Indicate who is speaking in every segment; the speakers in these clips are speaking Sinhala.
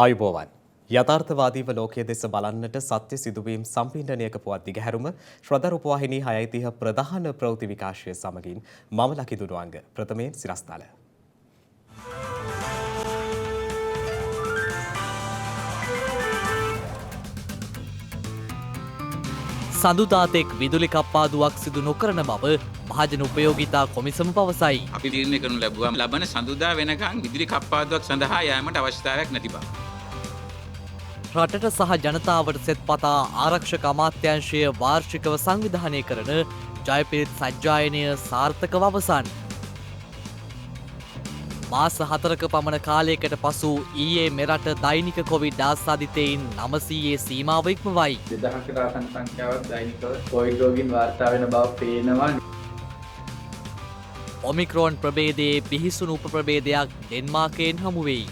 Speaker 1: ආයුබෝවන් යථාර්ථවාදීව ලෝකයේ දෙස බලන්නට සත්‍ය සිදුවීම් සම්පින්ඩනයක පුවත් දිගහැරුම ශ්‍රද්ධා රූපවාහිනී 6:30 ප්‍රධාන ප්‍රවෘත්ති විකාශය සමගින් මම ලකිදුණුවංග ප්‍රථමයෙන් සිරස්තල
Speaker 2: සඳුදාතෙක් විදුලි කප්පාදුවක් සිදු නොකරන බව මහජන උපයෝගිතා කොමිසම පවසයි.
Speaker 3: අපි තීරණය කරනු ලැබුවා ලබන සඳුදා වෙනකන් විදුලි කප්පාදුවක් සඳහා යාමට අවශ්‍යතාවයක් නැති බව.
Speaker 2: රටට සහ ජනතාවට සෙත් පතා ආරක්ෂක අමාත්‍යාංශය වාර්ෂිකව සංවිධානය කරන ජයපිරිත් සජ්ජායනය සාර්ථකව අවසන්. මාස 4ක පමණ කාලයකට පසු ඊයේ මෙරට දෛනික කොවිඩ් ආසාදිතයින් 900 සීමාව ඉක්මවයි.
Speaker 4: 2000කට ආසන්න සංඛ්‍යාවක් දෛනිකව කොවිඩ් රෝගීන් වාර්තා වෙන බව පේනවා.
Speaker 2: ඔමික්‍රෝන් ප්‍රභේදයේ පිහිසුණු උප ප්‍රභේදයක් ඩෙන්මාර්කයෙන් හමු වෙයි.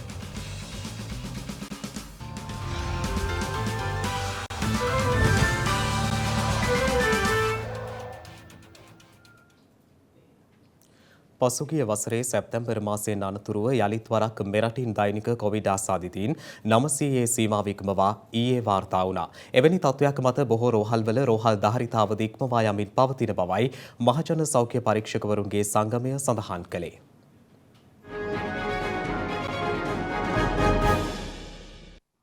Speaker 1: පසුගිය වසරේ සැප්තැම්බර් මාසයෙන් අනතුරුව යළිත් වරක් මෙරටින් දෛනික කොවිඩ් ආසාදිතයින් 900 සීමාව ඉක්මවා ඊයේ වාර්තා වුණා. එවැනි තත්ත්වයක් මත බොහෝ රෝහල්වල රෝහල් ධාරිතාවද ඉක්මවා යමින් පවතින බවයි මහජන සෞඛ්‍ය පරීක්ෂකවරුන්ගේ සංගමය සඳහන් කළේ.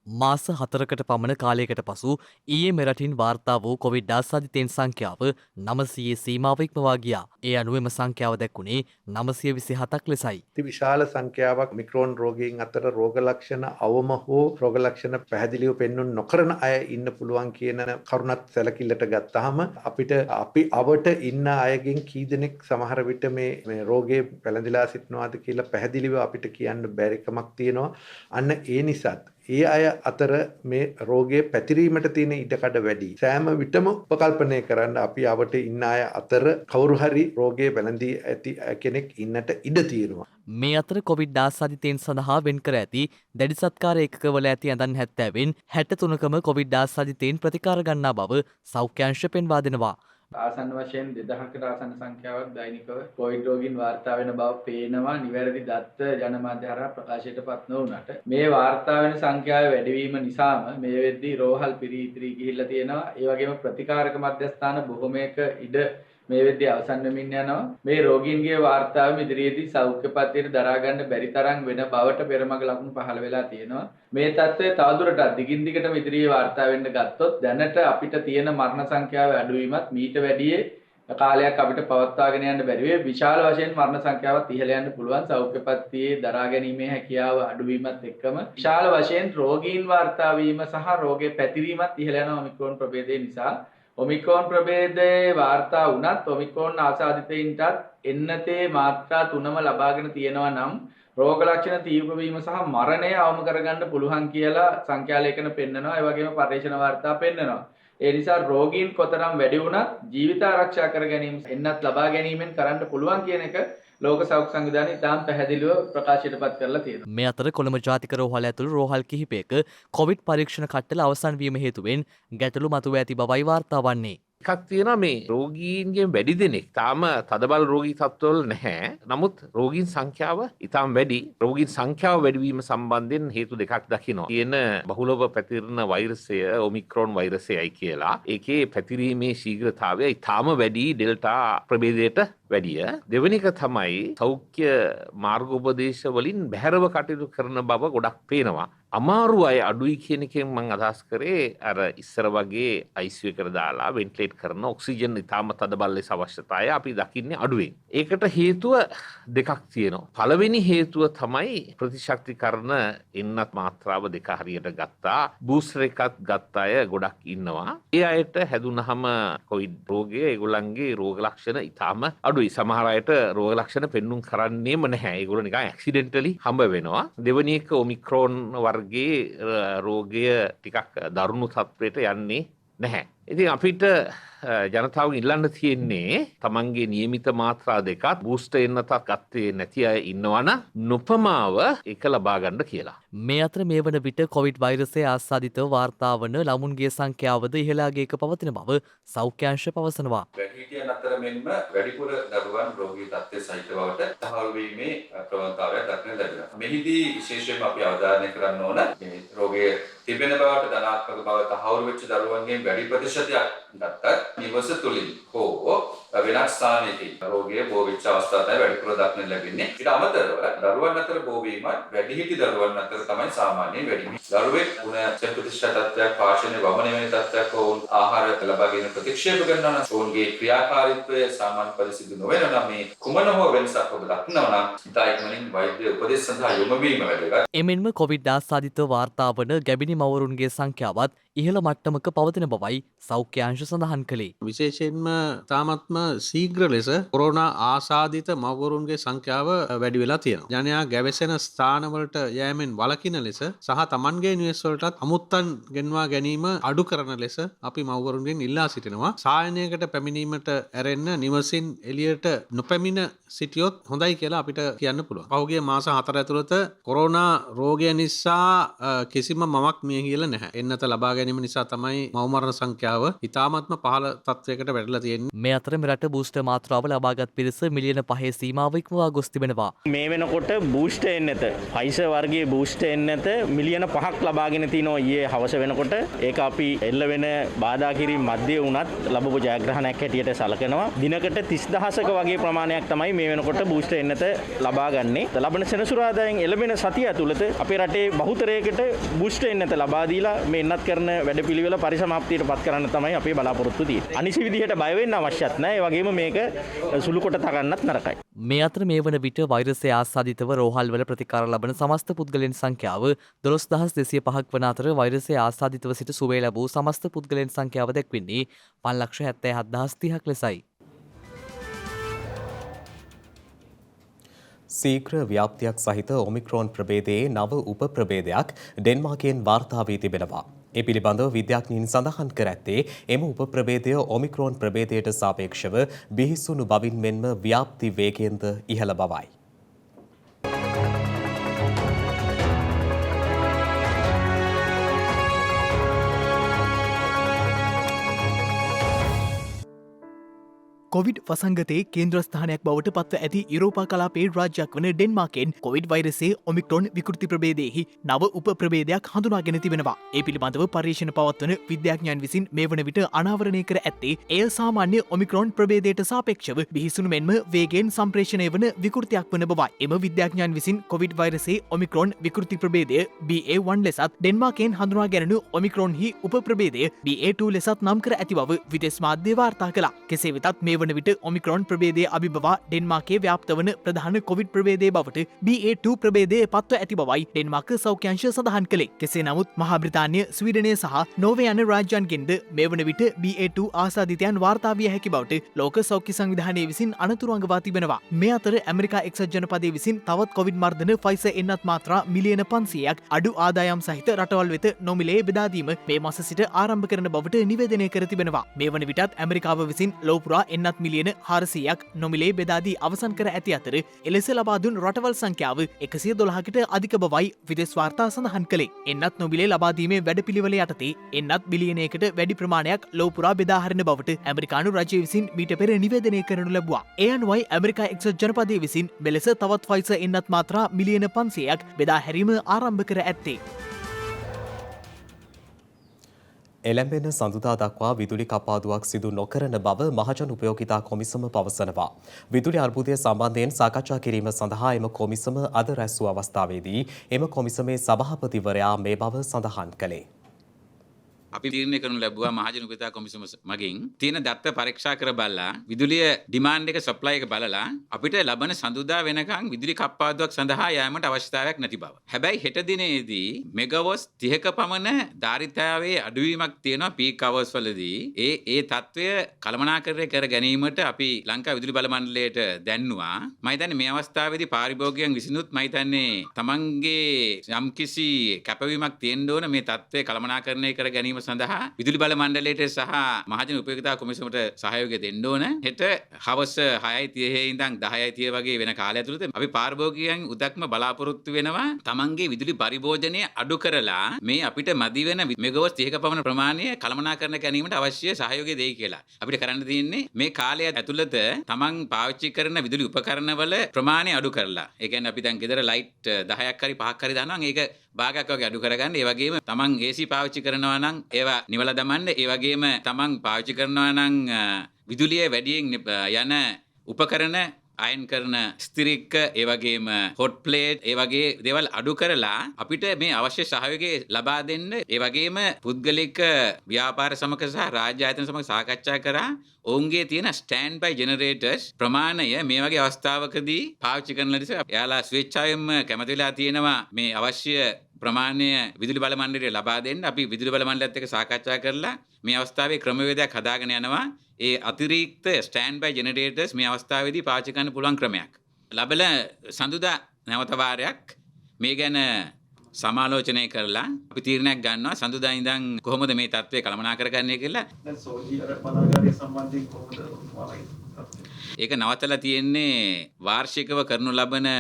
Speaker 2: මාස 4කට පමණ කාලයකට පසු ඊයේ මෙරටින් වාර්තා වූ කොවිඩ් ආසාදිතයින් සංඛ්‍යාව 900 සීමාව ඉක්මවා ගියා. ඒ අනුව එම සංඛ්‍යාව දැක්ුණේ 927ක් ලෙසයි.
Speaker 5: විශාල සංඛ්‍යාවක් මික්‍රෝන් රෝගීන් අතර රෝග ලක්ෂණ අවම හෝ රෝග ලක්ෂණ පැහැදිලිව පෙන්වන්න නොකරන අය ඉන්න පුළුවන් කියන කරුණත් සැලකිල්ලට ගත්තාම අපි අවට ඉන්න අයගෙන් කී දෙනෙක් සමහර විට මේ රෝගේ පැළඳිලා සිටිනවාද කියලා පැහැදිලිව අපිට කියන්න බැරි කමක් තියෙනවා. අන්න ඒ නිසාත් ඒ අය අතර මේ රෝගයේ පැතිරීමට තියෙන ඉඩකඩ වැඩි. සෑම විටම උපකල්පනය කරන්න අපි අවට ඉන්න අය අතර කවුරු හරි රෝගයේ වැළඳී ඇති කෙනෙක් ඉන්නට ඉඩ තියෙනවා.
Speaker 2: මේ අතර කොවිඩ් ආසාදිතයින් සඳහා වෙන් කර ඇති දැඩි සත්කාර ඒකකවල ඇති ඇඳන් 70න් 63කම කොවිඩ් ආසාදිතයින් ප්‍රතිකාර ගන්නා බව සෞඛ්‍යාංශ පෙන්වා දෙනවා.
Speaker 4: ආසන්න වශයෙන් 2000කට ආසන්න සංඛ්‍යාවක් දෛනිකව කොවිඩ් රෝගීන් වාර්තා වෙන බව පේනවා. නිවැරදි දත්ත ජනමාධ්‍ය හරහා ප්‍රකාශයටපත් නොවුනට මේ වාර්තා වෙන සංඛ්‍යාව වැඩිවීම නිසාම මේ වෙද්දී රෝහල් පිරී ගිහිල්ලා තියෙනවා. ඒ වගේම ප්‍රතිකාරක මධ්‍යස්ථාන බොහොමයක ඉඩ මේ වෙද්දී අවසන් වෙමින් යනවා. මේ රෝගීන්ගේ වාර්තාව ඉදිරියේදී සෞඛ්‍ය පද්ධතියට දරා ගන්න බැරි තරම් වෙන බවට පෙරමග ලකුණු පහළ වෙලා තියෙනවා. මේ තත්ත්වය තවදුරටත් දිගින් දිගටම ඉදිරියේ වාර්තා වෙන්න ගත්තොත් දැනට අපිට තියෙන මරණ සංඛ්‍යාව අඩුවීමත් මීට වැඩියේ කාලයක් අපිට පවත්වාගෙන යන්න බැරි වේ. විශාල වශයෙන් මරණ සංඛ්‍යාවත් ඉහළ යන්න පුළුවන්. සෞඛ්‍ය පද්ධතියේ දරා ගැනීමේ හැකියාව අඩුවීමත් එක්කම විශාල වශයෙන් රෝගීන් වාර්තා වීම සහ රෝගේ පැතිරීමත් ඉහළ යන ඔමික්‍රෝන් ප්‍රභේදය නිසා ඔමික්‍රෝන් ප්‍රභේදයේ වාර්තා වුණත් ඔමික්‍රෝන් ආසාදිතයින්ටත් එන්නතේ මාත්‍රා 3ම ලබාගෙන තියෙනවා නම් රෝග ලක්ෂණ තීව්‍ර වීම සහ මරණය අවම කරගන්න පුළුවන් කියලා සංඛ්‍යා ලේඛන පෙන්නනවා. ඒ වගේම පරීක්ෂණ වාර්තා පෙන්නනවා. ඒ නිසා රෝගීන් කොතරම් වැඩි වුණත් ජීවිත ආරක්ෂා කර ගැනීම එන්නත් ලබා ගැනීමෙන් කරන්න පුළුවන් කියන එක ලෝක සෞඛ්‍ය සංවිධානය ඉතාම පැහැදිලිව ප්‍රකාශයටපත් කරලා තියෙනවා.
Speaker 2: මේ අතර කොළඹ ජාතික රෝහල ඇතුළු රෝහල් කිහිපයක කොවිඩ් පරීක්ෂණ කට්ටල අවසන් වීම හේතුවෙන් ගැටලු මතුව ඇති බවයි වාර්තා වන්නේ.
Speaker 6: එකක් තියෙනවා මේ රෝගීන්ගෙන් වැඩි දෙනෙක් තාම තදබල රෝගී තත්ත්වවල නැහැ. නමුත් රෝගීන් සංඛ්‍යාව ඉතාම වැඩි. රෝගීන් සංඛ්‍යාව වැඩිවීම සම්බන්ධයෙන් හේතු දෙකක් දකිනවා. කියන බහුලව පැතිරෙන වෛරසය ඔමික්‍රෝන් වෛරසයයි කියලා. ඒකේ පැතිරීමේ ශීඝ්‍රතාවය ඉතාම වැඩි ඩෙල්ටා ප්‍රභේදයට වැඩිය. දෙවෙනි එක තමයි සෞඛ්‍ය මාර්ගෝපදේශ වලින් බැහැරව කටයුතු කරන බව ගොඩක් පේනවා. අමාරු අය අඩුයි කියන එකෙන් මම අදහස් කරේ අර ඉස්සර වගේ ICU එකට දාලා වෙන්ටිලේට් කරන ඔක්සිජන් ඉතාම තදබල ලෙස අවශ්‍යතාවය අපි දකින්නේ අඩුවෙන්. ඒකට හේතුව දෙකක් තියෙනවා. පළවෙනි හේතුව තමයි ප්‍රතිශක්තිකරණ එන්නත් මාත්‍රාව දෙක හරියට ගත්තා. බූස්ටර් එකක් ගත්ත අය ගොඩක් ඉන්නවා. ඒ අයට හැදුනහම කොවිඩ් රෝගය ඒගොල්ලන්ගේ රෝග ලක්ෂණ ඉතාම අඩුයි. සමහර අයට රෝග ලක්ෂණ පෙන්නුම් කරන්නේම නැහැ. ඒගොල්ලෝ නිකන් ඇක්සිඩන්ටලි හම්බ වෙනවා. දෙවෙනි එක ඔමික්‍රෝන් වර්ගයේ රෝගය ටිකක් දරුණු තත්ත්වයට යන්නේ නැහැ. ඉතින් අපිට ජනතාවගෙන් ඉල්ලන්න තියෙන්නේ තමන්ගේ නියමිත මාත්‍රා දෙකත් බූස්ටර් එන්නතත් ගත්තේ නැති අය ඉන්නවනම් නොපමාව ඒක ලබා ගන්න කියලා.
Speaker 2: මේ අතර මේ වන විට කොවිඩ් වෛරසය ආසාදිතව වාර්තා වන ළමුන්ගේ සංඛ්‍යාවද ඉහළාගේක පවතින බව සෞඛ්‍යංශ පවසනවා.
Speaker 7: වැඩිහිටියන් අතර මෙන්ම වැඩිපුර දරුවන් රෝගී තත්ත්වයේ සහිත බවට තහවුරු වීමේ ප්‍රවණතාවයක් දක්නට ලැබෙනවා. මෙහිදී විශේෂයෙන්ම අපි අවධාරණය කරන්න ඕන මේ රෝගයේ තිබෙන බවට ධනාත්මක බව තහවුරු වෙච්ච දරුවන්ගෙන් වැඩි ප්‍රතිශතයක් ගත්තත් නිවස තුලින් හෝ වෙනත් ස්ථානයකින් රෝගය බෝ වෙච්ච අවස්ථා තමයි වැඩිපුර දක්නට ලැබෙන්නේ. ඊට අමතරව දරුවන් අතර බෝ වීම වැඩිහිටි දරුවන් අතර තමයි සාමාන්‍යයෙන් වැඩි වෙන්නේ. දරුවෙක් ගුණ ප්‍රතිශත තත්ත්වයක් පාෂණය වමන වෙන තත්ත්වයක් වුන් ආහාර ලබා ගැනීම ප්‍රතික්ෂේප කරනවා නම් ඔවුන්ගේ ක්‍රියාකාරීත්වය සාමාන්‍ය පරිසිදු නොවන නම් මේ කුමන හෝ වෙනසක් ඔබ දක්නවා නම් ඉතාලීමෙන් වෛද්‍ය උපදෙස් සඳහා යොමු වීම වැදගත්.
Speaker 2: එමෙන්ම කොවිඩ් ආසාදිතව වාර්තා වන ගැබිණි මවුරුන්ගේ සංඛ්‍යාවත් ඉහළ මට්ටමක පවතින බවයි සෞඛ්‍යාංශ සඳහන් කළේ.
Speaker 8: විශේෂයෙන්ම තාමත්ම ශීඝ්‍ර ලෙස කොරෝනා ආසාදිත මව්වරුන්ගේ සංඛ්‍යාව වැඩි වෙලා තියෙනවා. ජනයා ගැවසෙන ස්ථානවලට යෑමෙන් වළකින ලෙස සහ තමන්ගේ නිවෙස් වලටත් අමුත්තන් ගෙන්වා ගැනීම අඩු කරන ලෙස අපි මව්වරුන්ගෙන් ඉල්ලා සිටිනවා. සායනයකට පැමිණීමට ඇරෙන්න නිවසින් එළියට නොපැමිණ සිටියොත් හොඳයි කියලා අපිට කියන්න පුළුවන්. පහුගිය මාස 4 ඇතුළත කොරෝනා රෝගය නිසා කිසිම මමක් මිය ගියලා නැහැ. එන්නත ලබා ගැනීම නිසා තමයි මව් මරණ සංඛ්‍යාව ඉතාමත්ම පහළ තත්වයකට වැටලා තියෙන්නේ.
Speaker 2: මේ අතර මෙරට බූස්ටර් මාත්‍රාව ලබාගත් පිරිස මිලියන 5 සීමාව ඉක්මවා ගොස් තිබෙනවා.
Speaker 9: මේ වෙනකොට බූස්ටර් එන්නත ෆයිසර් වර්ගයේ බූස්ටර් එන්නත මිලියන 5ක් ලබාගෙන තිනවා ඊයේ හවස වෙනකොට. ඒක අපි එල්ල වෙන බාධා කිරීම මැද්දේ වුණත් ලැබපු ජයග්‍රහණයක් හැටියට සලකනවා. දිනකට 30000ක වගේ ප්‍රමාණයක් තමයි මේ වෙනකොට බූස්ටර් එන්නත ලබා ගන්නේ. ලබන සෙනසුරාදායෙන් එළවෙන සතිය ඇතුළත අපේ රටේ බහුතරයකට බූස්ටර් එන්නත ලබා දීලා මේ එන්නත් කරන වැඩපිළිවෙල පරිසමාප්තියට පත් කරන්න තමයි අපේ බලාපොරොත්තු තියෙන්නේ. අනිසි විදිහට බය වෙන්න අවශ්‍යත් නැහැ. ඒ වගේම මේක සුළු කොට තකන්නත් නරකයි.
Speaker 2: මේ අතර මේ වන විට වෛරසය ආසාදිතව රෝහල්වල ප්‍රතිකාර ලබන සමස්ත පුද්ගලයන් සංඛ්‍යාව 12205ක් වන අතර වෛරසය ආසාදිතව සිට සුවය ලැබූ සමස්ත පුද්ගලයන් සංඛ්‍යාව දැක්වෙන්නේ 5,77,30ක් ලෙසයි.
Speaker 1: සීක්‍ර ව්‍යාප්තියක් සහිත ඔමික්‍රෝන් ප්‍රභේදයේ නව උප ප්‍රභේදයක් ඩෙන්මාර්කයෙන් වාර්තා වී තිබෙනවා. ඒ පිළිබඳව විද්‍යාඥයින් සඳහන් කර ඇත්තේ එම උප ප්‍රභේදය ඔමික්‍රෝන් ප්‍රභේදයට සාපේක්ෂව බිහිසුණු බවින් මෙන්ම ව්‍යාප්ති වේගයෙන්ද ඉහළ බවයි.
Speaker 10: කොවිඩ් වසංගතයේ කේන්ද්‍රස්ථානයක් බවට පත්ව ඇති යුරෝපා කලාපයේ රාජ්‍යයක් වන ඩෙන්මාර්කෙන් කොවිඩ් වෛරසයේ ඔමික්‍රෝන් විකෘති ප්‍රභේදයෙහි නව උප ප්‍රභේදයක් හඳුනාගෙන තිබෙනවා. ඒ පිළිබඳව පර්යේෂණ පවත්වන විද්‍යාඥයන් විසින් මේ වන විට අනාවරණය කර ඇත්තේ එය සාමාන්‍ය ඔමික්‍රෝන් ප්‍රභේදයට සාපේක්ෂව බිහිසුණු මෙන්ම වේගයෙන් සම්ප්‍රේෂණය වන විකෘතියක් වන බවයි. එම විද්‍යාඥයන් විසින් කොවිඩ් වෛරසයේ ඔමික්‍රෝන් විකෘති ප්‍රභේදය BA1 ලෙසත් ඩෙන්මාර්කයෙන් හඳුනා ගැනුණු ඔමික්‍රෝන්හි උප ප්‍රභේදය BA2 ලෙසත් නම් කර ඇති බව විදේශ මාධ්‍ය වාර්තා කළා. කෙසේ වෙතත් මේ වන විට ඔමික්‍රෝන් ප්‍රභේදයේ අභිබවා ඩෙන්මාර්කයේ ව්‍යාප්ත වන ප්‍රධාන කොවිඩ් ප්‍රභේදයේ බවට BA2 ප්‍රභේදයේ පත්ව ඇති බවයි ඩෙන්මාර්ක සෞඛ්‍යංශය සඳහන් කළේ. කෙසේ නමුත් මහා බ්‍රිතාන්‍ය, ස්වීඩනය සහ නෝර්වේ යන රාජ්‍යයන්ගෙන්ද මේ වන විට BA2 ආසාදිතයන් වාර්තා විය හැකි බවට ලෝක සෞඛ්‍ය සංවිධානය විසින් අනතුරු අඟවා තිබෙනවා. මේ අතර ඇමරිකා එක්සත් ජනපදයේ විසින් තවත් කොවිඩ් මර්ධන ෆයිසර් එන්නත් මාත්‍රා මිලියන 500ක් අඩු ආදායම් සහිත රටවල් වෙත නොමිලේ බෙදා දීම මේ මාස සිට ආරම්භ කරන බවට නිවේදනය කර තිබෙනවා. මේ වන විටත් ඇමරිකාව විසින් ලොව පුරා එන්නත් මිලියන 400ක් නොමිලේ බෙදාදී අවසන් කර ඇති අතර එලෙස ලබා දුන් රටවල් සංඛ්‍යාව 112කට අධික බවයි විදේශ වාර්තා සඳහන් කළේ. එන්නත් නොමිලේ ලබා දීමේ වැඩපිළිවෙල යටතේ එන්නත් බිලියනයකට වැඩි ප්‍රමාණයක් ලොව පුරා බෙදා හරින බවට ඇමරිකානු රජය විසින් මීට පෙර නිවේදනය කරනු ලැබුවා. ඒ අනුවයි ඇමරිකා එක්සත් ජනපදයේ විසින් මෙලෙස තවත් ෆයිසර් එන්නත් මාත්‍රා මිලියන 500ක් බෙදා හැරීම ආරම්භ කර ඇත්තේ.
Speaker 1: එළඹෙන සඳුදා දක්වා විදුලි කපාදුවක් සිදු නොකරන බව මහජන උපයෝගිතා කොමිසම පවසනවා. විදුලි අර්බුදය සම්බන්ධයෙන් සාකච්ඡා කිරීම සඳහා එම කොමිසම අද රැස් වූ අවස්ථාවේදී එම කොමිසමේ සභාපතිවරයා මේ බව සඳහන් කළේ.
Speaker 3: අපි තීරණය කරනු ලැබුවා මහජන උපයෝගිතා කොමිසම මගින් තියෙන දත්ත පරීක්ෂා කර බලලා විදුලිය ඩිමාන්ඩ් එක සප්ලයි එක බලලා අපිට ලබන සඳුදා වෙනකන් විදුලි කප්පාදුවක් සඳහා යෑමට අවශ්‍යතාවයක් නැති බව. හැබැයි හෙට දිනේදී මෙගාවොට්ස් 30ක පමණ ධාරිතාවයේ අඩුවීමක් තියෙනවා පීක් අවර්ස් වලදී. ඒ තත්ත්වය කළමනාකරණය කර ගැනීමට අපි ලංකා විදුලි බල මණ්ඩලයට දැන්නුවා. මම හිතන්නේ මේ අවස්ථාවේදී පාරිභෝගිකයන් විසිනුත් මම හිතන්නේ තමන්ගේ යම්කිසි කැපවීමක් තියෙන්න ඕන මේ තත්ත්වය කළමනාකරණය කර ගැනීම සඳහා විදුලි බල මණ්ඩලයට සහ මහජන උපයෝගිතා කොමිසමට සහයෝගය දෙන්න ඕන. හෙට හවස 6:30 ඉඳන් 10:30 වගේ වෙන කාලය ඇතුළත අපි පාරිභෝගිකයන් උදක්ම බලාපොරොත්තු වෙනවා තමන්ගේ විදුලි පරිභෝජනය අඩු කරලා මේ අපිට මදි වෙන මෙගාවොට් 30ක පමණ ප්‍රමාණය කළමනාකරණය ගැනීමට අවශ්‍ය සහයෝගය දෙයි කියලා. අපිට කරන්න තියෙන්නේ මේ කාලය ඇතුළත තමන් පාවිච්චි කරන විදුලි උපකරණවල ප්‍රමාණය අඩු කරලා. ඒ කියන්නේ අපි දැන් ගෙදර ලයිට් 10ක් හරි 5ක් හරි දානවා නම් ඒක භාගයක් වගේ අඩු කරගන්න. ඒ වගේම තමන් AC පාවිච්චි කරනවා නම් ඒවා නිවලා දමන්න. ඒ වගේම තමන් පාවිච්චි කරනවා නම් විදුලිය වැඩියෙන් යන උපකරණ අයන් කරන ස්තිරික්ක ඒ වගේම හොට් ප්ලේට් ඒ වගේ දේවල් අඩු කරලා අපිට මේ අවශ්‍ය සහයෝගය ලබා දෙන්න. ඒ වගේම පුද්ගලික ව්‍යාපාර සමග සහ රාජ්‍ය ආයතන සමග සාකච්ඡා කරා ඔවුන්ගේ තියෙන ස්ටෑන්ඩ් බයි ජෙනරේටර්ස් ප්‍රමාණය මේ වගේ අවස්ථාවකදී පාවිච්චි කරන ලෙස එයාලා ස්වේච්ඡාවෙන්ම කැමති වෙලා තියෙනවා මේ අවශ්‍ය ප්‍රමාණය විදුලි බල මණ්ඩලයට ලබා දෙන්න. අපි විදුලි බල මණ්ඩලයත් එක්ක සාකච්ඡා කරලා මේ අවස්ථාවේ ක්‍රමවේදයක් හදාගෙන යනවා. ඒ අතිරික්ත ස්ටෑන්ඩ් බයි ජෙනරේටර්ස් මේ අවස්ථාවේදී පාවිච්චි කරන්න පුළුවන් ක්‍රමයක්. ලබල සඳුදා නැවත වාරයක් මේ ගැන සමාලෝචනය කරලා අපි තීරණයක් ගන්නවා සඳුදා ඉඳන් කොහොමද මේ තත්ත්වය කළමනාකර ගන්නේ කියලා.
Speaker 11: දැන් සෝජි අර බලාගාරය සම්බන්ධයෙන් කොහොමද
Speaker 3: ඒක නවත්තලා තියෙන්නේ වාර්ෂිකව කරනු ලබන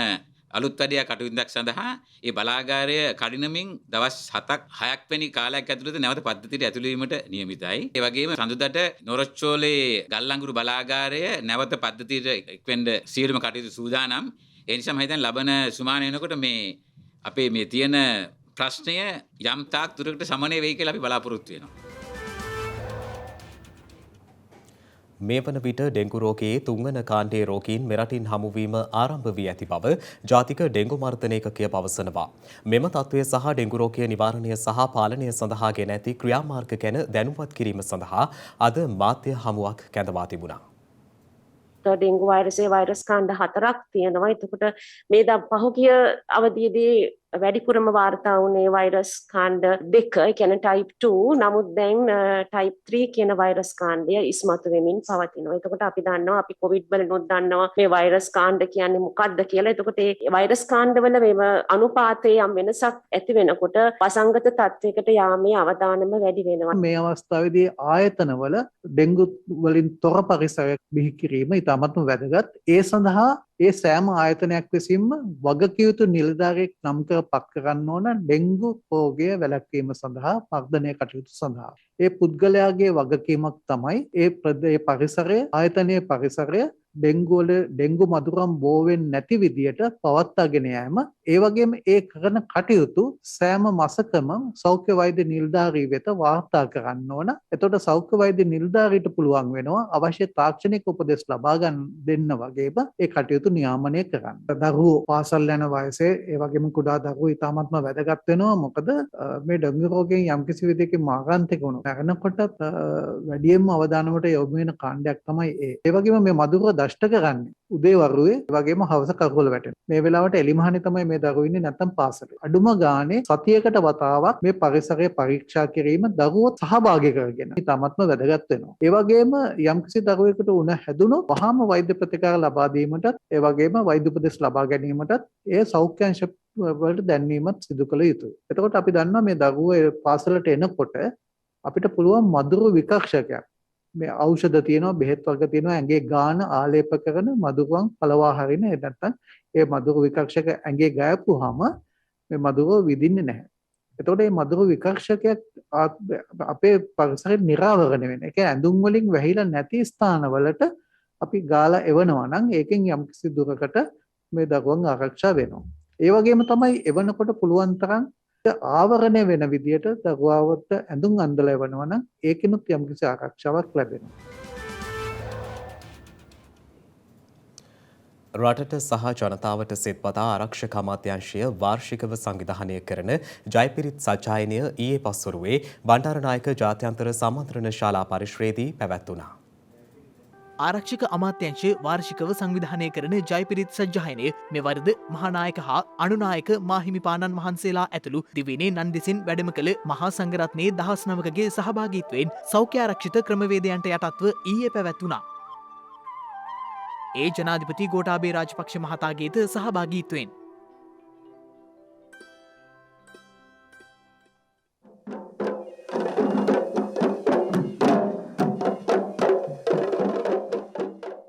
Speaker 3: අලුත් වැඩියා කටයුත්තක් සඳහා ඒ බලාගාරය කඩිනමින් දවස් 7ක් 6ක් වැනි කාලයක් ඇතුළත නැවත පද්ධතියට ඇතුළු වීමට නියමිතයි. ඒ වගේම සඳුදාට නොරොච්චෝලේ ගල්ලංගුරු බලාගාරය නැවත පද්ධතියට එක්වෙන්න සියලුම කටයුතු සූදානම්. ඒ නිසා මම හිතන්නේ ලබන සුමාන වෙනකොට මේ අපේ මේ තියෙන ප්‍රශ්නය යම් තාක් දුරකට සමනය වෙයි කියලා අපි බලාපොරොත්තු වෙනවා.
Speaker 1: මේ වන විට ඩෙංගු රෝගයේ තුන්වන කාණ්ඩයේ රෝගීන් මෙරටින් හමුවීම ආරම්භ වී ඇති බව ජාතික ඩෙංගු මර්ධන ඒකකය පවසනවා. මෙම තත්ත්වය සහ ඩෙංගු රෝගය නිවාරණය සහ පාලනය සඳහා ගෙන ඇති ක්‍රියාමාර්ග ගැන දැනුවත් කිරීම සඳහා අද මාධ්‍ය හමුවක් කැඳවා තිබුණා.
Speaker 12: ඩෙංගු වෛරස් කාණ්ඩ 4ක් තියෙනවා. එතකොට මේ පහුගිය අවධියේදී වැඩිපුරම වාර්තා වුණේ වෛරස් කාණ්ඩ 2, ඒ කියන්නේ type 2. නමුත් දැන් type 3 කියන වෛරස් කාණ්ඩය ඉස්මතු වෙමින් පවතිනවා. එතකොට අපි දන්නවා අපි කොවිඩ් වලිනුත් දන්නවා මේ වෛරස් කාණ්ඩ කියන්නේ මොකක්ද කියලා. එතකොට මේ වෛරස් කාණ්ඩවල මේව අනුපාතයේ යම් වෙනසක් ඇති වෙනකොට වසංගත තත්වයකට යාමේ අවදානම වැඩි වෙනවා.
Speaker 13: මේ අවස්ථාවේදී ආයතනවල ඩෙංගු වලින් තොර පරිසරයක් බිහි කිරීම ඉතාමත්ම වැදගත්. ඒ සඳහා ඒ සෑම ආයතනයක් විසින්ම වගකිව යුතු නිලධාරියෙක් නම් කර පත් කරන්න ඕන ඩෙංගු රෝගය වැළැක්වීම සඳහා මර්ධනය කටයුතු සඳහා. ඒ පුද්ගලයාගේ වගකීමක් තමයි ඒ පරිසරය ආයතනයේ පරිසරය ඩෙංගු මදුරම් බෝ වෙන්නේ නැති විදියට පවත්වාගෙන යෑම. ඒ වගේම ඒ කරන කටයුතු සෑම මාසකම සෞඛ්‍ය වෛද්‍ය නිලධාරී වෙත වාර්තා කරන්න ඕන. එතකොට සෞඛ්‍ය වෛද්‍ය නිලධාරීට පුළුවන් වෙනවා අවශ්‍ය තාක්ෂණික උපදෙස් ලබා දෙන්න වගේම ඒ කටයුතු නියාමනය කරන්න. දරුවෝ පාසල් යන වයසේ ඒ වගේම කුඩා දරුවෝ ඉතාමත්ම වැදගත් වෙනවා. මොකද මේ ඩෙංගු රෝගයෙන් යම්කිසි විදිහකින් මාරාන්තික වුණොත් මරණකොට වැඩියෙන්ම අවධානමට යොමු වෙන කාණ්ඩයක් තමයි ඒ. ඒ වගේම මේ මදුර දෂ්ට කරන්නේ උදේ වරුවේ වගේම හවස කකුල වැටෙන. මේ වෙලාවට එලිමහනේ තමයි මේ දරුවෝ ඉන්නේ නැත්නම් පාසලේ. අඩුම ගානේ සතියකට වතාවක් මේ පරිසරය පරීක්ෂා කිරීම දරුවෝ සහභාගී කරගෙන ඉතාමත්ම වැදගත් වෙනවා. ඒ වගේම යම්කිසි දරුවෙකුට උණ හැදුනොත් වහාම වෛද්‍ය ප්‍රතිකාර ලබා දීමටත් ඒ වගේම වෛද්‍ය උපදෙස් ලබා ගැනීමටත් ඒ සෞඛ්‍ය අංශ වලට දැන්වීමත් සිදු කළ යුතුයි. එතකොට අපි දන්නවා මේ දරුවෝ පාසලට එනකොට අපිට පුළුවන් මදුරු විකර්ෂකයක් මේ ඖෂධ තියෙනවා බෙහෙත් වර්ග තියෙනවා ඇඟේ ගාන ආලේප කරන මදුරුවන් පළවා හරින නැත්නම් ඒ මදුරු විකර්ෂක ඇඟේ ගෑපුවාම මේ මදුරුව විදින්නේ නැහැ. එතකොට මේ මදුරු විකර්ෂකයක් අපේ පරිසරේ නිරාවරණය වෙන. ඒ කියන්නේ ඇඳුම් වලින් වැහිලා නැති ස්ථානවලට අපි ගාලා එවනවා නම් ඒකෙන් යම්කිසි දුරකට මේ දරුවන් ආරක්ෂා වෙනවා. ඒ වගේම තමයි එවනකොට පුළුවන් තරම් ආවරණය වෙන විදියට දරුවාවට ඇඳුම් අඳලා එවනවා නම් ඒකිනුත් යම්කිසි ආරක්ෂාවක් ලැබෙනවා.
Speaker 1: රටට සහ ජනතාවට සෙත්පතා ආරක්ෂක අමාත්‍යාංශය වාර්ෂිකව සංවිධානය කරන ජයපිරිත් සජ්ජායනය ඊයේ පස්වරුවේ බණ්ඩාරනායක ජාත්‍යන්තර සම්මන්ත්‍රණ ශාලා පරිශ්‍රයේදී පැවැත්වුණා.
Speaker 10: ආරක්ෂක අමාත්‍යංශය වාර්ෂිකව සංවිධානය කරන ජයපිරිත් සජ්ජායනය මෙවරද මහානායක හා අනුනායක මාහිමිපාණන් වහන්සේලා ඇතුළු දිවයිනේ නන්දෙසින් වැඩම කළ මහා සංඝරත්නයේ 19ගේ සහභාගීත්වයෙන් සෞඛ්‍ය ආරක්ෂිත ක්‍රමවේදයන්ට යටත්ව ඊයේ පැවැත්වුණා. ඒ ජනාධිපති ගෝඨාභය රාජපක්ෂ මහතාගේද සහභාගීත්වයෙන්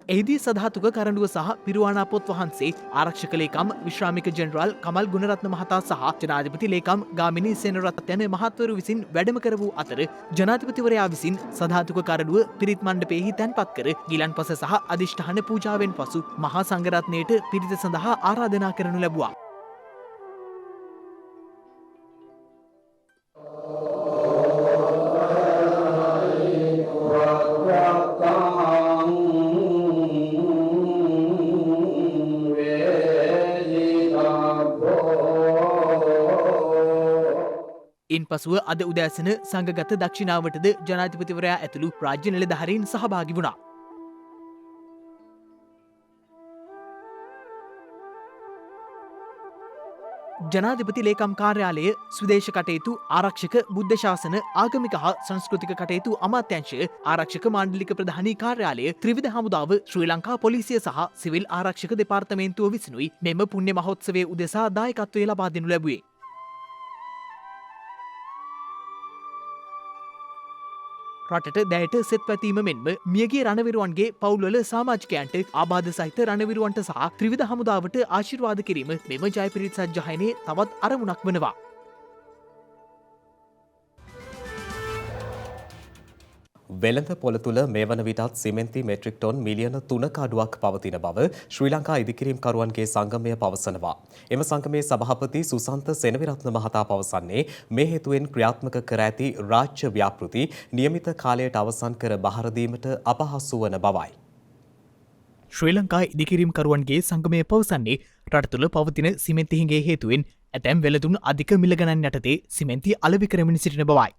Speaker 10: එහිදී සධාතුක කරඬුව සහ පිරුවානා පොත් වහන්සේ ආරක්ෂක ලේකම් විශ්‍රාමික ජෙනරාල් කමල් ගුණරත්න මහතා සහ ජනාධිපති ලේකම් ගාමිණී සේනරත්න යන මහත්වරු විසින් වැඩම කර වූ අතර ජනාධිපතිවරයා විසින් සධාතුක කරඬුව පිරිත් මණ්ඩපයේහි තැන්පත් කර ගිලන්පස සහ අධිෂ්ඨාන පූජාවෙන් පසු මහා සංඝරත්නයට පිරිත සඳහා ආරාධනා කරනු ලැබුවා. ඉන් පසුව අද උදෑසන සංඝගත දක්ෂිනාවටද ජනාධිපතිවරයා ඇතුළු රාජ්‍ය නිලධාරීන් සහභාගි වුණා. ජනාධිපති ලේකම් කාර්යාලය ස්විදේශ කටයුතු ආරක්ෂක බුද්ධ ශාසන ආගමික හා සංස්කෘතික කටයුතු අමාත්‍යංශය ආරක්ෂක මාණ්ඩලික ප්‍රධානී කාර්යාලය ත්‍රිවිධ හමුදාව ශ්‍රී ලංකා පොලිසිය සහ සිවිල් ආරක්ෂක දෙපාර්තමේන්තුව විසිනුයි මෙම පුණ්‍ය මහෝත්සවයේ උදෙසා දායකත්වය ලබා දෙනු ලැබුවේ. රටට දැයට සෙත් පැතීම මෙන්ම මියගේ රණවිරුවන්ගේ පවුල්වල සාමාජිකයන්ට ආබාධ සහිත රණවිරුවන්ට සහ ත්‍රිවිධ හමුදාවට ආශිර්වාද කිරීම මෙම ජයපිරිත් සජ්ජායනයේ තවත් අරමුණක් වනවා.
Speaker 1: වෙළඳ පොළ තුළ මේ වන විටත් සිමෙන්ති මෙට්‍රික් ටොන් මිලියන 3ක අඩුවක් පවතින බව ශ්‍රී ලංකා ඉදිකිරීම්කරුවන්ගේ සංගමය පවසනවා. එම සංගමේ සභාපති සුසන්ත සෙනවිරත්න මහතා පවසන්නේ මේ හේතුවෙන් ක්‍රියාත්මක කර ඇති රාජ්‍ය ව්‍යාපෘති නියමිත කාලයට අවසන් කර බහර දීමට අපහසු වන බවයි.
Speaker 10: ශ්‍රී ලංකා ඉදිකිරීම්කරුවන්ගේ සංගමය පවසන්නේ රට තුළ පවතින සිමෙන්ති හිඟේ හේතුවෙන් ඇතැම් වෙළඳුන් අධික මිල ගණන් යටතේ සිමෙන්ති අලෙවි කරමින් සිටින බවයි.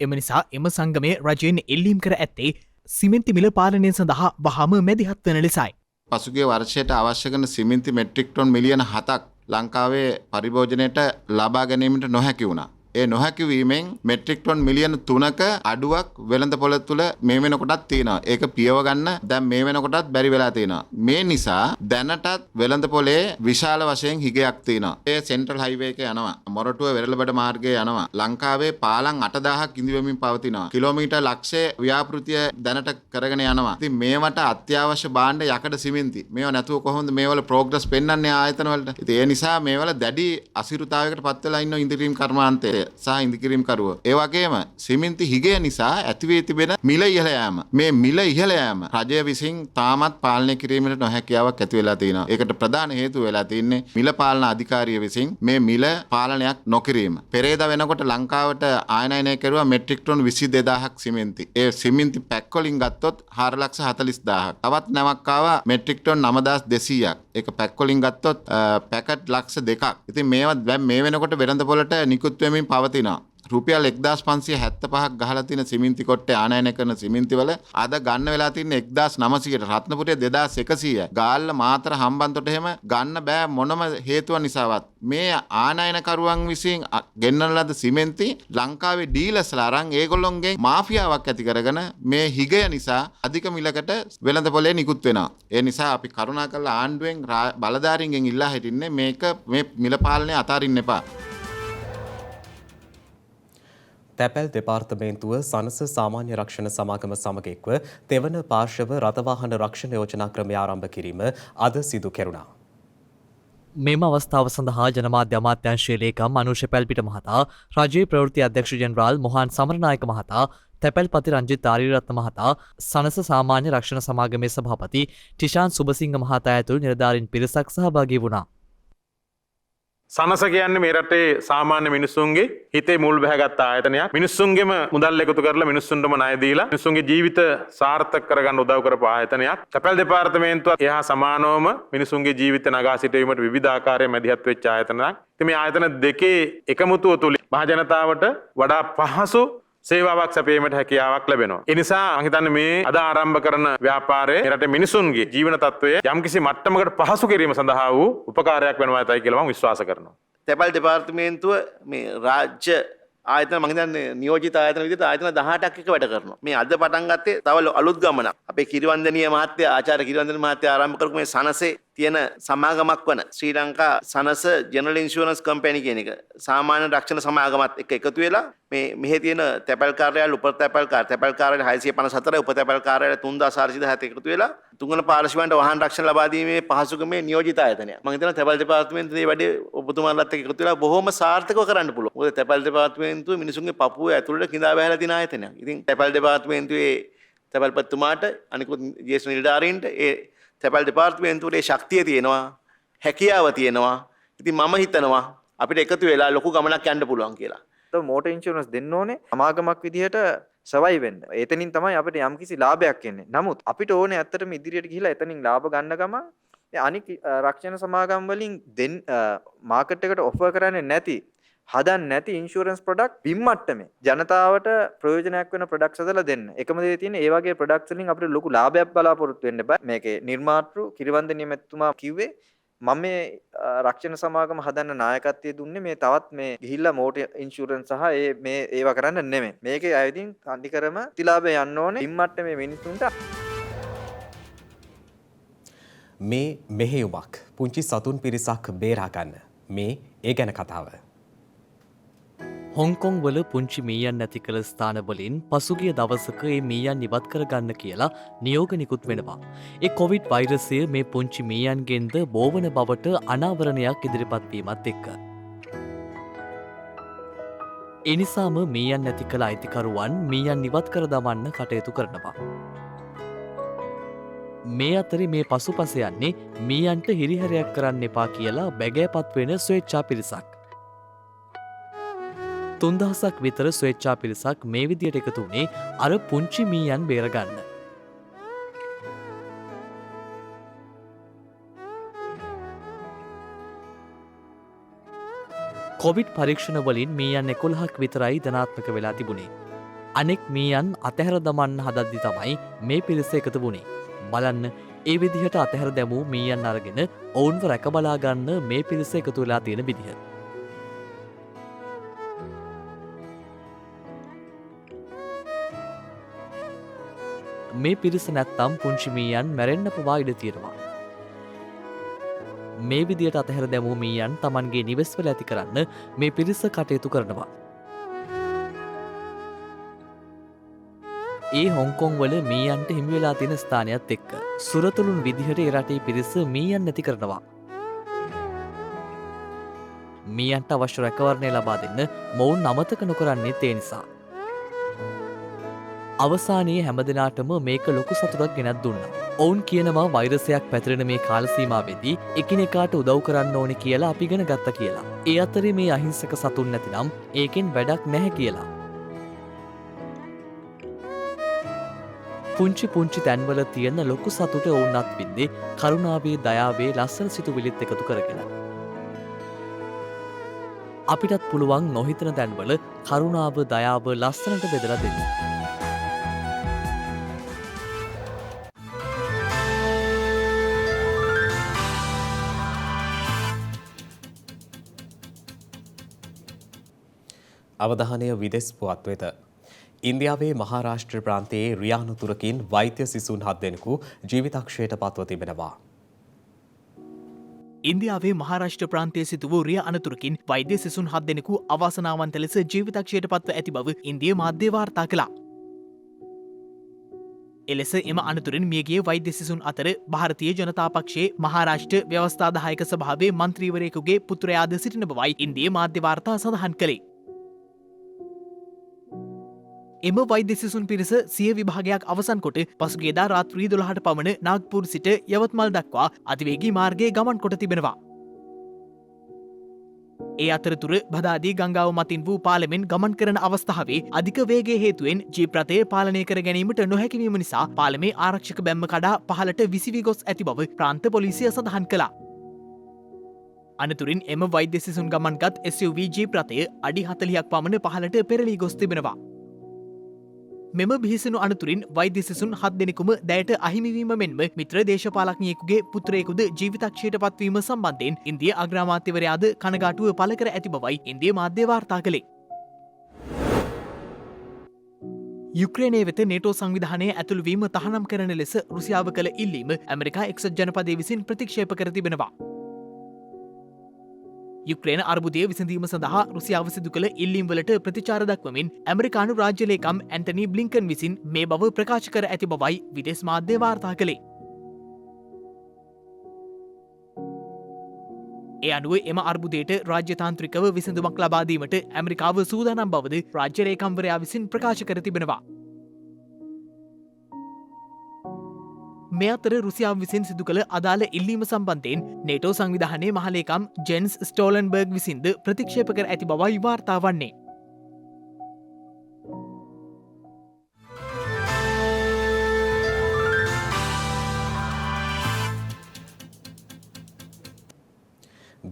Speaker 10: එම නිසා එම සංගමය රජයෙන් එල්ලීම් කර ඇත්තේ සිමෙන්ති මිල පාලනය සඳහා වහාම මැදිහත් වන ලෙසයි.
Speaker 14: පසුගිය වර්ෂයට අවශ්‍ය කරන සිමෙන්ති මෙට්‍රික් ටොන් මිලියන 7ක් ලංකාවේ පරිභෝජනයට ලබා ගැනීමට නොහැකි වුණා. ඒ නොහැකි වීමෙන් මෙට්‍රික් ටොන් මිලියන 3ක අඩුවක් වෙළඳ පොළ තුල මේ වෙනකොටත් තියෙනවා. ඒක පියව ගන්න දැන් මේ වෙනකොටත් බැරි වෙලා තියෙනවා. මේ නිසා දැනටත් වෙළඳ පොළේ විශාල වශයෙන් හිගයක් තියෙනවා. ඒ සෙන්ට්‍රල් හයිවේ එක යනවා. මොරටුව වෙරළබඩ මාර්ගයේ යනවා. ලංකාවේ පාලම් 8000ක් ඉඳිවෙමින් පවතිනවා. කිලෝමීටර් ලක්ෂය ව්‍යාපෘතිය දැනට කරගෙන යනවා. ඉතින් මේවට අත්‍යවශ්‍ය භාණ්ඩ යකඩ සිමෙන්ති. මේව නැතුව කොහොමද මේවල ප්‍රෝග්‍රස් පෙන්වන්නේ ආයතන වලට? ඉතින් ඒ නිසා මේවල දැඩි අසිරුතාවයකට පත් වෙලා ඉන්න ඉදිරිම් කර්මාන්තය සහ ඉදිකිරීම්කරුවෝ. ඒ වගේම සිමෙන්ති හිගය නිසා ඇතිවී තිබෙන මිල ඉහළ යාම. මේ මිල ඉහළ යාම රජය විසින් තාමත් පාලනය කිරීමට නොහැකියාවක් ඇති වෙලා තියෙනවා. ඒකට ප්‍රධාන හේතුව වෙලා තින්නේ මිල පාලන අධිකාරිය විසින් මේ මිල පාලනයක් නොකිරීම. පෙරේදා වෙනකොට ලංකාවට ආයනයනය කෙරුවා මෙට්‍රික් ටොන් 22000ක් සිමෙන්ති. ඒ සිමෙන්ති පැක් වලින් ගත්තොත් 4,40,000ක්. තවත් නැවක් ආවා මෙට්‍රික් ටොන් 9,200ක්. ඒක පැක් වලින් ගත්තොත් පැකට් ලක්ෂ 2ක්. ඉතින් මේවා දැන් මේ වෙනකොට වෙළඳ පොළට නිකුත් වෙමින් පවතිනවා. රුපියල් 1575ක් ගහලා තියෙන සිමෙන්ති කොට්ටේ ආනයනය කරන සිමෙන්ති වල අද ගන්න වෙලා තියෙන 1900ට රත්නපුරේ 2100. ගාල්ල මාතර හම්බන්තොට එහෙම ගන්න බෑ මොනම හේතුව නිසාවත්. මේ ආනයනකරුවන් විසින් ගෙන්නන ලද සිමෙන්ති ලංකාවේ ඩීලර්ස්ලා අරන් ඒගොල්ලොන්ගෙන් මාෆියාවක් ඇති කරගෙන මේ හිගය නිසා අධික මිලකට වෙළඳ පොලේ නිකුත් වෙනවා. ඒ නිසා අපි කරුණාකරලා ආණ්ඩුවෙන් බලධාරීන්ගෙන් ඉල්ලා හිටින්නේ මේක මේ මිල පාලනය අතාරින්න එපා.
Speaker 1: තැපැල් දෙපාර්තමේන්තුව සනස සාමාන්‍ය රක්ෂණ සමාගම සමග එක්ව තෙවන පාර්ශව රථවාහන රක්ෂණ යෝජනා ක්‍රමය ආරම්භ කිරීම අද සිදු කෙරුණා.
Speaker 2: මෙම අවස්ථාව සඳහා ජනමාධ්‍ය අමාත්‍යංශයේ ලේකම් අනුෂ පැල්පිට මහතා, රජයේ ප්‍රවෘත්ති අධ්‍යක්ෂ ජෙනරාල් මොහාන් සමරනායක මහතා, තැපැල්පති රංජිත් ආරියරත්න මහතා, සනස සාමාන්‍ය රක්ෂණ සමාගමේ සභාපති ටිෂාන් සුබසිංහ මහතා ඇතුළු නිලධාරීන් පිරිසක් සහභාගී වුණා.
Speaker 15: සනස කියන්නේ මේ රටේ සාමාන්‍ය මිනිස්සුන්ගේ හිතේ මුල් බැහැගත් ආයතනයක්. මිනිස්සුන්ගේම මුදල් එකතු කරලා මිනිස්සුන්ටම ණය දීලා මිනිස්සුන්ගේ ජීවිත සාර්ථක කරගන්න උදව් කරපු ආයතනයක්. තැපැල් දෙපාර්තමේන්තුවත් එහා සමානවම මිනිස්සුන්ගේ ජීවිත නගා සිටීමට විවිධ ආකාරයෙන් මැදිහත් වෙච්ච ආයතනයක්. ඉතින් මේ ආයතන දෙකේ එකමුතුව තුල මහ ජනතාවට වඩා පහසු සේවාවක් සැපීමට හැකියාවක් ලැබෙනවා. ඒ නිසා මම හිතන්නේ මේ අද ආරම්භ කරන ව්‍යාපාරයේ රටේ මිනිසුන්ගේ ජීවන තත්ත්වය යම්කිසි මට්ටමකට පහසු කිරීම සඳහා වූ උපකාරයක් වෙනවා ඇතයි කියලා මම විශ්වාස කරනවා.
Speaker 16: තැපැල් දෙපාර්තමේන්තුව මේ රාජ්‍ය ආයතන මම හිතන්නේ නියෝජිත ආයතන විදිහට ආයතන 18ක් එක වැඩ කරනවා. මේ අද පටන් ගත්තේ තව අලුත් ගමනක්. අපේ කිරිවන්දනීය මහත්තයා ආචාර්ය කිරිවන්දනීය මහත්තයා ආරම්භ කරපු මේ සනසේ තියෙන සමාගමක් වන ශ්‍රී ලංකා සනස ජෙනරල් ඉන්ෂුරන්ස් කම්පැනි කියන එක සාමාන්‍ය රක්ෂණ සමාගමත් එක්ක එකතු වෙලා මේ මෙහි තියෙන තැපැල් කාර්යාලය උප තැපැල් කාර්යාලය 654 උප තැපැල් කාර්යාලය 3470 එකතු වෙලා තුන්වන පාර්ශ්වයන්ට වාහන රක්ෂණ ලබා දීමේ පහසුකමේ නියෝජිත ආයතනය. මම හිතනවා තැපැල් දෙපාර්තමේන්තුවේ වැඩේ ඔබතුමාලත් එක්ක එකතු වෙලා බොහොම සාර්ථකව කරන්න පුළුවන්. මොකද තැපැල් දෙපාර්තමේන්තුව මිනිසුන්ගේ පපුවේ ඇතුළට கிඳා බහැලා තියෙන ආයතනයක්. ඉතින් තැපැල් දෙපාර්තමේන්තුවේ තැපැල්පතිතුමාට අනිකුත් ජ්‍යෙෂ්ඨ නිලධාරීන්ට ඒ තැපැල් දෙපාර්තමේන්තුවේ ශක්තිය තියෙනවා, හැකියාව තියෙනවා. ඉතින් මම හිතනවා අපිට එකතු වෙලා ලොකු ගමනක් යන්න පුළුවන් කියලා.
Speaker 17: මෝටර් ඉන්ෂුරන්ස් දෙන්න ඕනේ සමාගමක් විදිහට සවයි වෙන්න. එතනින් තමයි අපිට යම්කිසි ලාභයක් එන්නේ. නමුත් අපිට ඕනේ ඇත්තටම ඉදිරියට ගිහිලා එතනින් ලාභ ගන්න ගමන් අනික් රක්ෂණ සමාගම් වලින් මාකට් එකට ඔෆර් කරන්නේ නැති හදන්න නැති ඉන්ෂුරන්ස් ප්‍රොඩක්ට් බිම් මට්ටමේ ජනතාවට ප්‍රයෝජනයක් වෙන ප්‍රොඩක්ට්ස් හදලා දෙන්න. එකම දේ තියෙන්නේ ඒ වගේ ප්‍රොඩක්ට්ස් වලින් අපිට ලොකු ලාභයක් බලාපොරොත්තු වෙන්න බෑ. මේකේ නිර්මාතෘ කිරිවන්දනීය මෙතුමා කිව්වේ මම මේ රක්ෂණ සමාගම හදන්න නායකත්වයේ දුන්නේ මේ තවත් මේ ගිහිල්ලා මෝටර් ඉන්ෂුරන්ස් සහ මේ ඒවා කරන්න නෙමෙයි. මේකේ අයදින් අන්තිකරම ප්‍රතිලාභය යන්න ඕනේ බිම් මට්ටමේ මිනිසුන්ට.
Speaker 1: මේ මෙහෙයුමක් පුංචි සතුන් පිරිසක් බේරා ගන්න. මේ ඒ ගැන කතාව.
Speaker 2: හොංකොං වල පුංචි මීයන් නැති කළ ස්ථානවලින් පසුගිය දවසක ඒ මීයන් ඉවත් කරගන්න කියලා නියෝග නිකුත් වෙනවා. ඒ කොවිඩ් වෛරසය මේ පුංචි මීයන්ගෙන්ද බෝවන බවට අනාවරණයක් ඉදිරිපත් වීමත් එක්ක. එනිසාම මීයන් නැති කළ අයිතිකරුවන් මීයන් ඉවත් කර දමන්න කටයුතු කරනවා. මේ අතරේ මේ පසුපස යන්නේ මීයන්ට හිරිහැරයක් කරන්න එපා කියලා බැගෑපත් වෙන ස්වේච්ඡා පිරිසක්. 3000ක් විතර ස්වේච්ඡා පිරිසක් මේ විදියට එකතු වුණේ අර පුංචි මීයන් බේරගන්න. කොවිඩ් පරීක්ෂණ වලින් මීයන් 11ක් විතරයි ධනාත්මක වෙලා තිබුණේ. අනෙක් මීයන් අතහැර දමන්න හදද්දි තමයි මේ පිරිස එකතු වුණේ. බලන්න ඒ විදිහට අතහැර දැමූ මීයන් අරගෙන ඔවුන්ව රැකබලා ගන්න මේ පිරිස එකතු වෙලා තියෙන විදිහ. මේ පිරිස නැත්තම් පුංචි මීයන් මැරෙන්න පවා ඉඩ තියෙනවා. මේ විදියට අතහැර දැමූ මීයන් Tamanගේ නිවෙස්වල ඇති කරන්න මේ පිරිස කටයුතු කරනවා. ඒ හොංකොං වල මීයන්ට හිමි වෙලා තියෙන ස්ථානයත් එක්ක සුරතලුන් විදිහට ඒ රටේ පිරිස මීයන් නැති කරනවා. මීයන්ට අවශ්‍ය රැකවරණය ලබා දෙන්න මොවුන් අමතක නොකරන්නේ ඒ නිසා. අවසානයේ හැමදෙනාටම මේක ලොකු සතුටක් ගෙනත් දුන්නා. ඔවුන් කියනවා වෛරසයක් පැතිරෙන මේ කාල සීමාවෙදී එකිනෙකාට උදව් කරන්න ඕනේ කියලා අපි ඉගෙන ගත්තා කියලා. ඒ අතරේ මේ අහිංසක සතුන් නැතිනම් ඒකෙන් වැඩක් නැහැ කියලා. පුංචි පුංචි තැන්වල තියෙන ලොකු සතුට ඔවුන් අත්විඳේ කරුණාවේ දයාවේ ලස්සන සිතුවිලිත් එකතු කරගෙන. අපිටත් පුළුවන් නොහිතන තැන්වල කරුණාව දයාව ලස්සනට බෙදලා දෙන්න.
Speaker 1: අවධානය විදෙස් පුවත් වෙත. ඉන්දියාවේ මහාරාෂ්ට්‍ර ප්‍රාන්තයේ රියානුතුරකින් වෛද්‍ය සිසුන් 7 දෙනෙකු ජීවිතක්ෂයට පත්ව තිබෙනවා.
Speaker 10: ඉන්දියාවේ මහාරාෂ්ට්‍ර ප්‍රාන්තයේ සිදු වූ රිය අනතුරකින් වෛද්‍ය සිසුන් 7 දෙනෙකු අවාසනාවන්ත ලෙස ජීවිතක්ෂයට පත්ව ඇති බව ඉන්දිය මාධ්‍ය වාර්තා කළා. එලෙස එම අනතුරින් මියගිය වෛද්‍ය සිසුන් අතර ಭಾರತೀಯ ජනතා පක්ෂයේ මහාරාෂ්ට්‍ර ව්‍යවස්ථාදායක සභාවේ මන්ත්‍රීවරයෙකුගේ පුත්‍රයාද සිටින බවයි ඉන්දිය මාධ්‍ය වාර්තා සඳහන් කළේ. එම වෛද්‍ය සිසුන් පිරිස සිය විභාගයක් අවසන් කොට පසුගියදා රාත්‍රී 12ට පමණ නාග්පුර් සිට යවත්මල් දක්වා අතිවේගී මාර්ගයේ ගමන් කොට තිබෙනවා. ඒ අතරතුර බදාදී ගංගාව මතින් වූ පාලමෙන් ගමන් කරන අවස්ථාවේ අධික වේගයේ හේතුවෙන් ජීප් රථය පාලනය කර ගැනීමට නොහැකි වීම නිසා පාලමේ ආරක්ෂක බැම්ම කඩා පහළට විසිවී ගොස් ඇති බව ප්‍රාන්ත පොලිසිය සඳහන් කළා. අනතුරින් එම වෛද්‍ය සිසුන් ගමන්ගත් SUV ජීප් රථය අඩි 40ක් පමණ පහළට පෙරළී ගොස් තිබෙනවා. මෙම බිහිසුණු අනතුරින් වෛද්‍ය සිසුන් 7 දෙනෙකුම දැයට අහිමිවීම මෙන්ම මිත්‍ර දේශපාලඥයෙකුගේ පුත්‍රයෙකුද ජීවිතක්ෂයට පත්වීම සම්බන්ධයෙන් ඉන්දිය අග්‍රාමාත්‍යවරයාද කනගාටුව පළ කර ඇති බවයි ඉන්දිය මාධ්‍ය වාර්තා කළේ. යුක්‍රේනය වෙත නේටෝ සංවිධානය ඇතුළුවීම තහනම් කරන ලෙස රුසියාව කළ ඉල්ලීම ඇමරිකා එක්සත් ජනපදය විසින් ප්‍රතික්ෂේප කර තිබෙනවා. යුක්‍රේන අර්බුදය විසඳීම සඳහා රුසියාව සිදු කළ ඉල්ලීම්වලට ප්‍රතිචාර දක්වමින් ඇමරිකානු රාජ්‍යලේකම් ඇන්ටනි බ්ලින්කන් විසින් මේ බව ප්‍රකාශ කර ඇති බවයි විදේශ මාධ්‍ය වාර්තා කළේ. ඒ අනුව එම අර්බුදයට රාජ්‍යතාන්ත්‍රිකව විසඳුමක් ලබාදීමට ඇමරිකාව සූදානම් බවද රාජ්‍යලේකම්වරයා විසින් ප්‍රකාශ කර තිබෙනවා. මේ අතර රුසියාව විසින් සිදු කළ අදාළ ඉල්ලීම සම්බන්ධයෙන් නේටෝ සංවිධානයේ මහලේකම් ජෙන්ස් ස්ටෝලන්බර්ග් විසින්ද ප්‍රතික්ෂේප කර ඇති බවයි වාර්තා වන්නේ.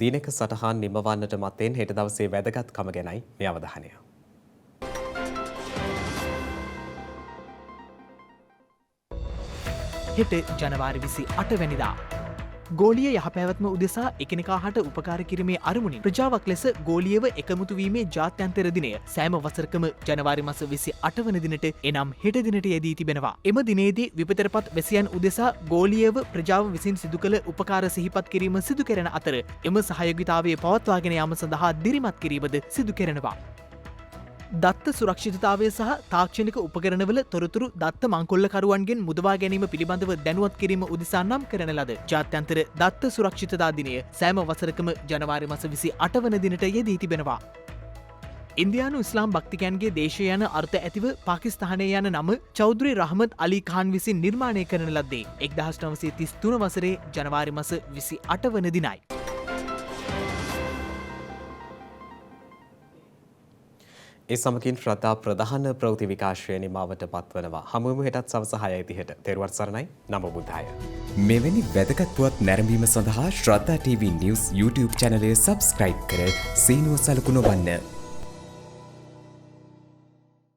Speaker 1: දිනක සටහන් නිමවන්නට මත්තෙන් හෙට දවසේ වැදගත්කම ගැනයි මේ අවධානය.
Speaker 10: හෙට ජනවාරි 28 වැනිදා ගෝලීය යහපැවැත්ම උදෙසා එකිනෙකා හට උපකාර කිරීමේ අරමුණින් ප්‍රජාවක් ලෙස ගෝලීයව එකමුතු වීමේ ජාත්‍යන්තර දිනය සෑම වසරකම ජනවාරි මාස 28 වන දිනට එනම් හෙට දිනට යෙදී තිබෙනවා. එම දිනේදී විපතරපත් වැසියන් උදෙසා ගෝලීයව ප්‍රජාව විසින් සිදු කළ උපකාර සිහිපත් කිරීම සිදු කරන අතර එම සහයෝගිතාවය පවත්වාගෙන යාම සඳහා දිරිමත් කිරීමද සිදු කරනවා. දත්ත සුරක්ෂිතතාවය සහ තාක්ෂණික උපකරණවල තොරතුරු දත්ත මංකොල්ලකරුවන්ගෙන් මුදවා ගැනීම පිළිබඳව දැනුවත් කිරීම උදෙසා නම් කරන ලද ජාත්‍යන්තර දත්ත සුරක්ෂිතතා දිනය සෑම වසරකම ජනවාරි මාස 28 වන දිනට යෙදී තිබෙනවා. ඉන්දියානු ඉස්ලාම් භක්තිකයන්ගේ දේශය යන අර්ථ ඇතිව පාකිස්තානය යන නම චෞද්‍රී රහමත් අලි ඛාන් විසින් නිර්මාණය කරන ලද්දේ 1933 වසරේ ජනවාරි මාස 28 වන දිනයි.
Speaker 1: ඒ සමගින් ශ්‍රද්ධා ප්‍රධාන ප්‍රවෘත්ති විකාශය නිමාවට පත්වනවා. හමුවෙමු හෙටත් සවස 6:30ට. තෙරුවන් සරණයි. නම බුද්ධාය. මෙවැනි වැදගත් පුවත් නැරඹීම සඳහා ශ්‍රද්ධා TV News YouTube channel එක subscribe කර සීනුව සලකුණ වන්න.